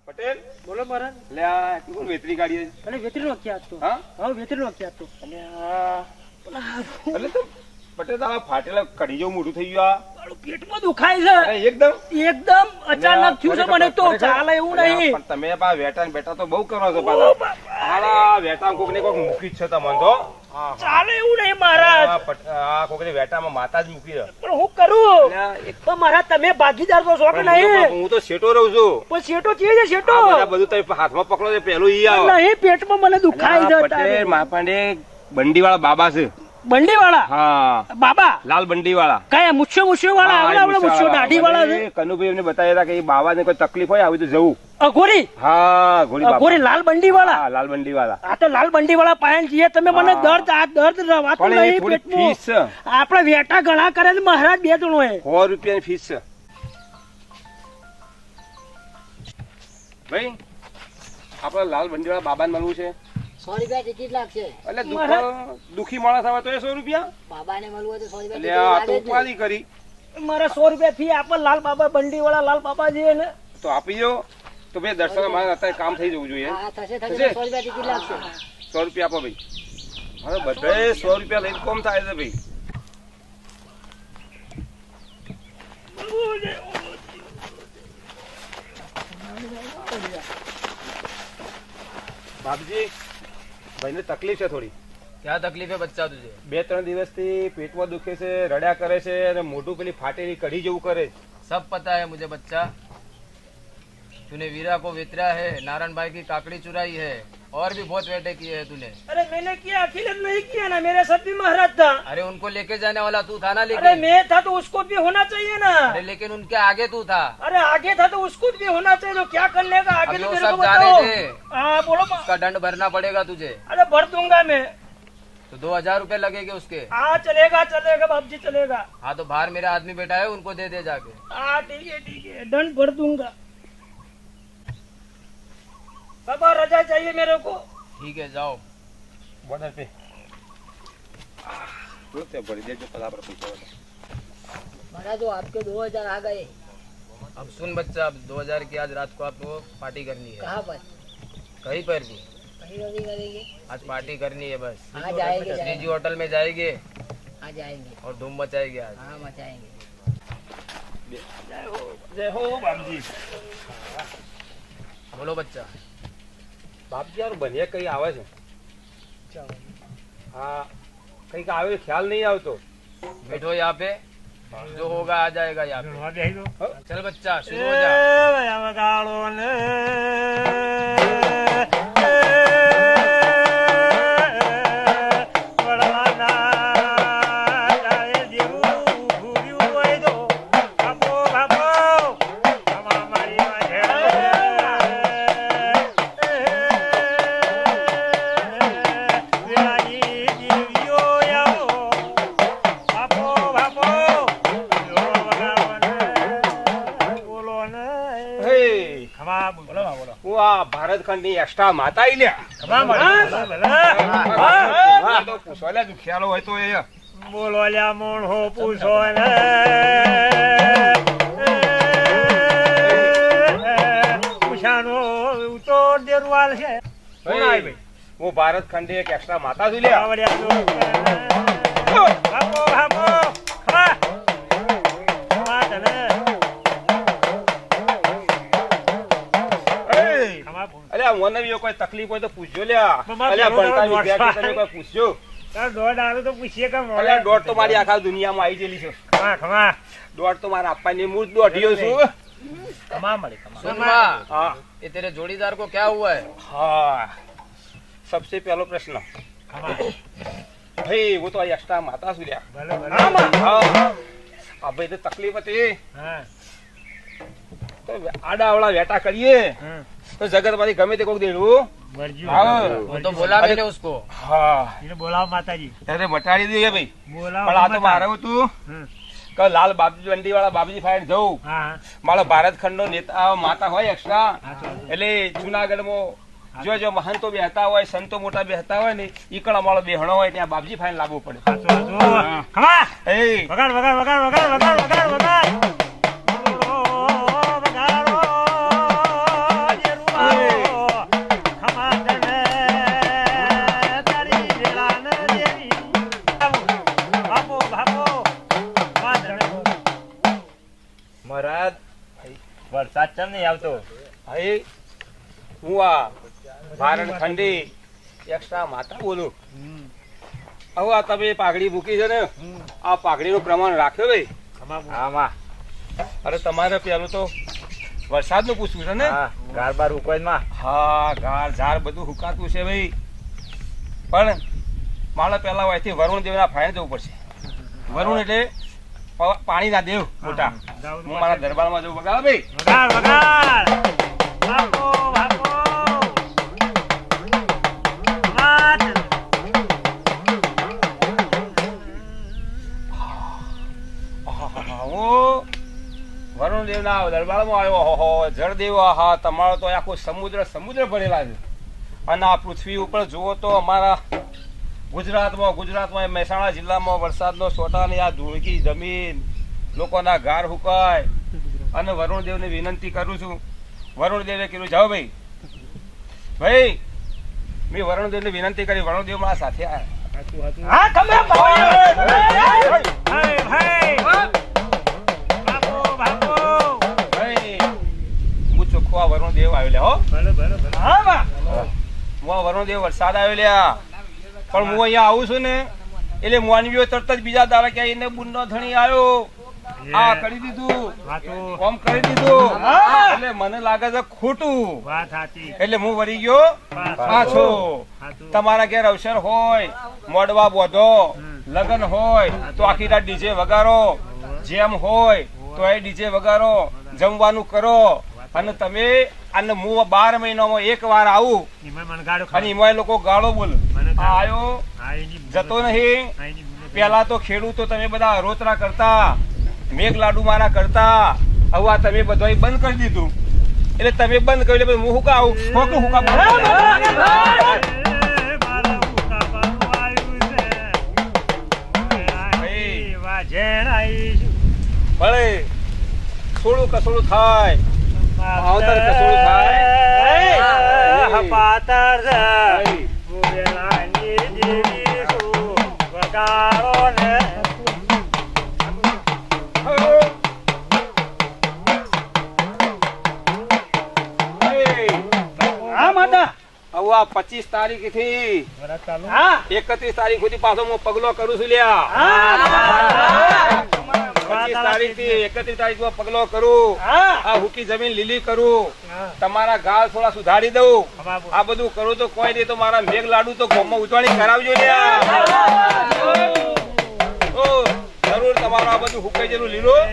પટેલ બોલો મહારાજ. એટલે આ કોણ વેતરી ગાડી અરે વેતરીનો ક્યાં હતો? હા હા વેતરીનો ક્યાં હતો? એટલે તો પટેલ તો આ ફાટેલા કઢી જેવું મોઢું થઈ ગયું મારું પેટમાં દુખાય આ એકદમ એકદમ અચાનક થયું છે મને તો ચાલે એવું નહીં. પણ તમે પા વેટા ને બેટા તો બહુ કરો છો પાછા. હાલા વેટા કોક ને કોક મૂકી જ છે તમને તો. ચાલે એવું નહીં મહારાજ. આ કોક ને વેટામાં માતા જ મૂકી છે. પણ હું કરું પણ મહારાજ તમે ભાગીદાર તો છો કે નહીં? હું તો શેઠો રહું છું. પણ શેઠો છે જે શેઠો આ બધું તમે હાથમાં પકડો છે પેલું ઈ આવો નહીં પેટમાં મને દુખાય છે. પટેલ માપાંડે બંડી વાળા બાબા છે. બંડી વાળા હા બાબા લાલ બંડી વાળા કયા મુછ્યો વાળા આવડા મુછ્યો દાઢી વાળા છે. કનુભાઈ એમને બતાવ્યા હતા કે એ બાબા ને કોઈ તકલીફ હોય આવી તો જવું. અઘોરી હા ઘોડી બાબા. અઘોરી લાલ બંડી વાળા. હા લાલ બંડી વાળા. આ તો લાલ બંડી વાળા પાયન છીએ તમે મને દર્દ રવાતું પણ એ નહીં થોડી પેટમાં. ફીસ છે. આપણે વેટા ઘણા કરે છે મહારાજ બે જણો એ. 100 રૂપિયાની ફીસ છે ભાઈ. આપડે લાલ બંડી વાળા બાબા ને મળવું છે. 100 રૂપિયા ટિકિટ લાગશે. એટલે દુખી માણસ આવે તો એ 100 રૂપિયા. બાબાને મળવું હોય તો 100 રૂપિયા એટલે આ તો ઉપાધિ કરી. મારા 100 રૂપિયા ફી આપે લાલ બાબા બંડી વાળા લાલ બાબા જે ને તો આપી દો તો ભાઈ દર્શન મારે અત્યારે કામ થઈ જવું જોઈએ. હા થશે 100 રૂપિયા ટિકિટ લાગશે. 100 રૂપિયા આપો ભાઈ. હવે બધે 100 રૂપિયા લઈને કોમ થાય છે ભાઈ. બાપજી ભાઈને તકલીફ છે થોડી. क्या तकलीफ है बच्चा तुझे? 2-3 દિવસથી પેટમાં દુખે છે, રડ્યા કરે છે અને મોઢું પેલી ફાટેલી કઢી જેવું કરે છે. सब पता है मुझे बच्चा. तूने वीरा को वेतरा है, नारायण भाई की काकड़ी चुराई है और भी बहुत वेटे किए हैं तूने. अरे मैंने किया अखिलेश नहीं किया ना मेरे साथ भी महाराज था. अरे उनको लेके जाने वाला तू था ना. अरे लेकिन मैं था तो उसको भी होना चाहिए ना. अरे लेकिन उनके आगे तू था. अरे आगे था तो उसको भी होना चाहिए. तो क्या करने का आगे अभी तो वो मेरे को सब जाने बताओ. दे. हाँ बोलो. उसका दंड भरना पड़ेगा तुझे. अरे भर दूंगा मैं. तो 2000 रुपए लगेंगे उसके. हाँ चलेगा चलेगा बाप जी चलेगा. हाँ तो बाहर मेरा आदमी बैठा है उनको दे दे जाके. हाँ ठीक है दंड भर दूंगा. बाबा रजा चाहिए मेरे को. ठीक है जाओ. બોર્ડર પે રૂપિયા ભરી દેજો પછી આપણે પૈસા વાળા. महाराज जो आपके 2000 आ गए. अब सुन बच्चा, अब 2000 की आज रात को आपको पार्टी करनी है. कहाँ पर? कहीं पर भी कहीं नहीं करेंगे. आज पार्टी करनी है बस. हाँ जाएंगे श्रीजी होटल में जाएंगे हाँ जाएंगे. और धूम मचाएंगे आज. हाँ मचाएंगे. જય હો બાપજી. बोलो बच्चा. બાપજી યાર બનિયા કઈ આવે છે. હા કઈક આવે ખ્યાલ નહીં આવતો. बैठो यहाँ पे, जो होगा आ जाएगा यहाँ पे. चल बच्चा शुरू हो जा. હું આ ભારત ખંડ ની એક્સ્ટ્રા માતા આઈ લ્યા. તો પૂછવા લ્યા ખ્યાલ હોય તો એ બોલો લ્યા મોણ હો પૂછો ને પૂછાનો તો દેરવાલ છે. ભાઈ, હું ભારત ખંડ ની એક એક્સ્ટ્રા માતા છું લ્યા. અલ્યા મને બી કોઈ તકલીફ હોય તો પૂછજો લ્યા. અલ્યા ભણતા વિદ્યાર્થી તમે કોઈ પૂછજો. તો પૂછીએ કે અલ્યા દોઢ તો મારી આખા દુનિયામાં આવી ગયેલી છે. દોઢ તો મારા આપવાની હું જ દોઢિયો છું. सुन माँ, हाँ ये तेरे जोड़ीदार को क्या हुआ है? हाँ सबसे पहला प्रश्न भाई वो तो एक्स्ट्रा माता છું લ્યા. હા ભાઈ તો તકલીફ હતી તો આડાવડા વેટા કરીએ તો જગત માંથી ગમે તે કોક દેડું वो तो बोला मैंने उसको. હા બોલાવો માતાજી. ત્યારે મટાડી દઈએ ભાઈ. બોલાવો પણ આ તો મારે હતું કે લાલ બાબજી વંડી વાળા બાબજી ફાઈન જવું. મારો ભારત ખંડ નો નેતા માતા હોય એક્સ્ટ્રા એટલે જુનાગઢ માં જો મહંતો બેહતા હોય સંતો મોટા બેહતા હોય ને ઈકડા માળો બેહણો હોય ત્યાં બાબજી ફાઈન લાવવું પડે. વગાડ વગાડ વગાડ વગાડ વગાડ વગાડ વગાડ વરસાદ ચમ નહીં આવતો? ભાઈ હું આ ભારણ ખંડી એક્સ્ટ્રા માતા બોલું. હવે આ તમે પાઘડી મૂકી છે ને, આ પાઘડીનું પ્રમાણ રાખ્યો ભાઈ. આમાં અરે તમારે પેલું તો વરસાદનું પૂછવું છે ને? હા, ગાર બાર ઉકોઈમાં. હા, ગાર ઝાર બધું હુકાતું છે ભાઈ, પણ મારે પેલા અહીંથી વરુણ દેવના ફાયર જવું પડશે. વરુણ એટલે પાણીના દેવ મોટા. હું મારા દરબારમાં જવું. વગાડો ભાઈ. વગાડ વગાડ બાપો બાપો વાત હું વરુણ દેવના દરબારમાં આવ્યો. હો જળદેવ, હા તમારો તો આખો સમુદ્ર ભરેલા છે. અને આ પૃથ્વી ઉપર જુઓ તો અમારા ગુજરાતમાં મહેસાણા જિલ્લામાં વરસાદનો સોટાની આ ધૂળકી જમીન, લોકોના ગાર હુકાય. અને વરુણદેવને વિનંતી કરું છું. વરુણદેવે કીધું જાઓ ભાઈ. મેં વરુણદેવને વિનંતી કરી. વરુણદેવ મારા સાથે આવ્યા. હા તમે ભાઈ બાપો બાપો ભાઈ હું ચોખ્ખો આ વરુણદેવ આવ્યો લ્યા. હો હા બા હું આ વરુણદેવ વરસાદ આવ્યો લ્યા. પણ હું અહીંયા આવું છું ને એટલે માનવીઓ તરત જ બીજા દાડા કે એને બુનનો ધણી આવ્યો, આ કરી દીધું, ઓમ કરી દીધું. એટલે મને લાગે છે ખોટું. વાત સાચી. એટલે હું વળી ગયો પાછો. તમારા ઘેર અવસર હોય, મોડવા બોધો, લગન હોય તો આખી રાત ડીજે વગાડો, જેમ હોય તો એ ડીજે વગાડો, જમવાનું કરો. અને તમે અને હું 12 મહિનામાં એક વાર આવું અને એમાં લોકો ગાળો બોલ. આ આયો જતો નહીં. પેલા તો ખેડૂતો તમે બધા રોતરા કરતા, મેઘ લાડુ મારા કરતા. હવે આ તમે બધું બંધ કરી દીધું. એટલે તમે બંધ કર્યું એટલે હું હુકા આવું. હુકા ભલે થોડું કસોડું થાય, આવતર કસોડું થાય. પાતર વગાડો ને હા માતા. હવે આ 25 તારીખ થી હા 31 તારીખ સુધી પાછો હું પગલો કરું છું લ્યા. 25 તારીખ થી 31 તારીખ માં પગલો કરું. આ હુકી જમીન લીલી કરું, તમારા ગાળ થોડા સુધારી દઉં. આ બધું કરું તો કોઈ નહીં તો મારા મેઘ લાડુ તો ગામમાં ઉજવણી કરાવજો લ્યા. જરૂર તમારું આ બધું હુકાઈ જેલું લીલું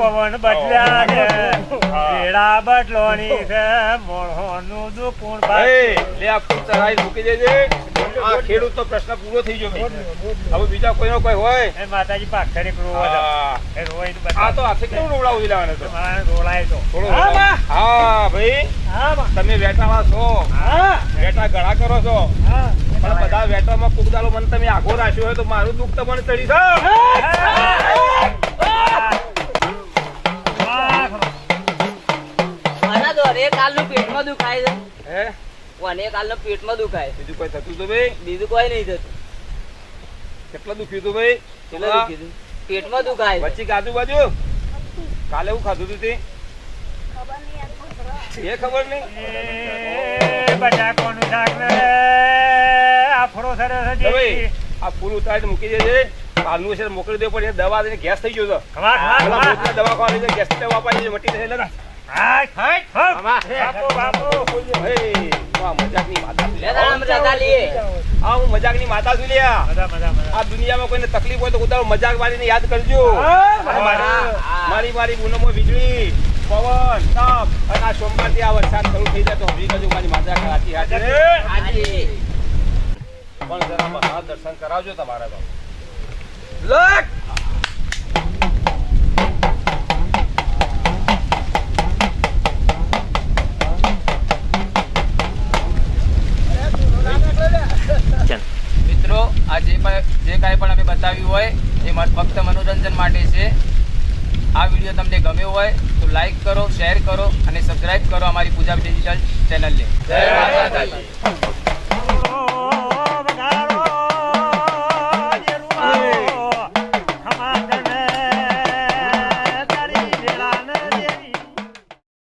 પવન બદલ્યા છે, પેડા બદલોની છે, મોણોનું દુકુણ ભાઈ લે આ ફૂલ ચરાઈ મૂકી દેજે. આ ખેડૂત તો પ્રશ્ન પૂરો થઈ ગયો ભાઈ. હવે બીજા કોઈનો કોઈ હોય એ માતાજી પાખરે રોય આ તો હાથે કેવું રોવડાવું લાવવાનો તો રોલાય તો હા ભાઈ તમે વેટાવા છો, વેટા ઘણા કરો છો, પણ બધા વેટામાં કુકદાલો મને તમે આઘો રાખ્યો હોય તો મારું દુઃખ તો મને ચડી છે. પેટમાં દુખાય છે. હે અને કાલનો પેટમાં દુખાય. બીજું કોઈ થતું તો ભાઈ? બીજું કોઈ નહીં થતું. કેટલા દુખ્યું હતું ભાઈ? કેટલા દુખ્યું? પેટમાં દુખાય. વચ્ચે આજુબાજુ કાલે એવું ખાધું હતું તે એ ખબર નહીં. બટાકોનું શાક ને આફરો સરસ આ ફૂલ ઉતારી મૂકી દેજે. કાલનું છે મોકલી દે, પણ દવા દઈને ગેસ થઈ ગયો તો દવા ખાવાની ગેસ દવા અપાઈ દેજે, મટી જશે. મજાકની માતા છું લ્યા. આ દુનિયામાં કોઈને તકલીફ હોય તો ઉદાહરણ મજાક વાળીને યાદ કરજો. મારી બુનોમાં વીજળી, પવન, તાપ અને આ સોમવારથી આ વરસાદ શરૂ થઈ જાય તો હવી કરજો મારી માતા હાથી હાથી. પણ જરા મહા દર્શન કરાવજો તમારા બાપ. મિત્રો આ જે કાંઈ પણ અમે બતાવ્યું હોય એ ફક્ત મનોરંજન માટે છે. આ વિડીયો તમને ગમ્યો હોય તો લાઈક કરો, શેર કરો અને સબસ્ક્રાઇબ કરો અમારી પૂજા ડિજિટલ ચેનલને. જય માતાજી.